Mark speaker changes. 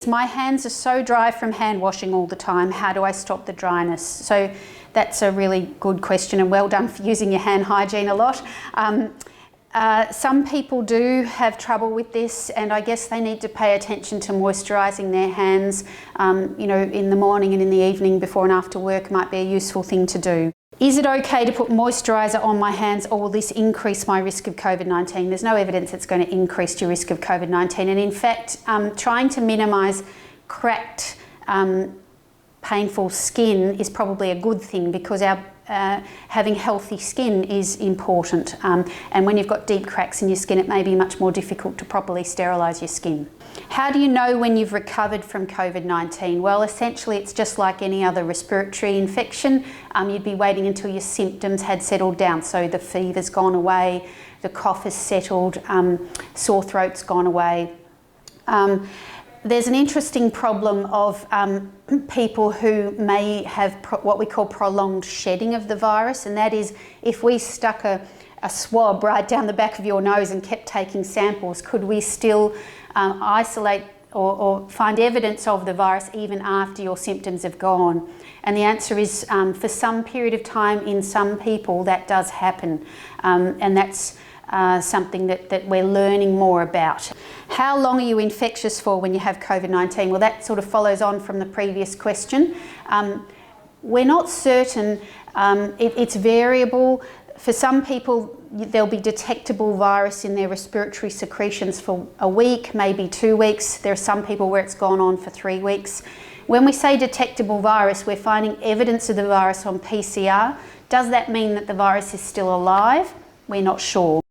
Speaker 1: My hands are so dry from hand washing all the time. How do I stop the dryness? So that's a really good question, and well done for using your hand hygiene a lot. Some people do have trouble with this, and I guess they need to pay attention to moisturising their hands, you know, in the morning and in the evening before and after work might be a useful thing to do. Is it okay to put moisturiser on my hands, or will this increase my risk of COVID-19? There's no evidence it's going to increase your risk of COVID-19, and in fact, trying to minimise cracked, painful skin is probably a good thing, because our having healthy skin is important, and when you've got deep cracks in your skin, it may be much more difficult to properly sterilise your skin. How do you know when you've recovered from COVID-19? Well, essentially it's just like any other respiratory infection. You'd be waiting until your symptoms had settled down, so the fever's gone away, the cough has settled, sore throat's gone away. There's an interesting problem of people who may have what we call prolonged shedding of the virus, and that is if we stuck a swab right down the back of your nose and kept taking samples, could we still isolate or find evidence of the virus even after your symptoms have gone? And the answer is for some period of time in some people that does happen, and that's something that we're learning more about. How long are you infectious for when you have COVID-19? Well, that sort of follows on from the previous question. We're not certain. It's variable. For some people, there'll be detectable virus in their respiratory secretions for a week, maybe 2 weeks. There are some people where it's gone on for 3 weeks. When we say detectable virus, we're finding evidence of the virus on PCR. Does that mean that the virus is still alive? We're not sure.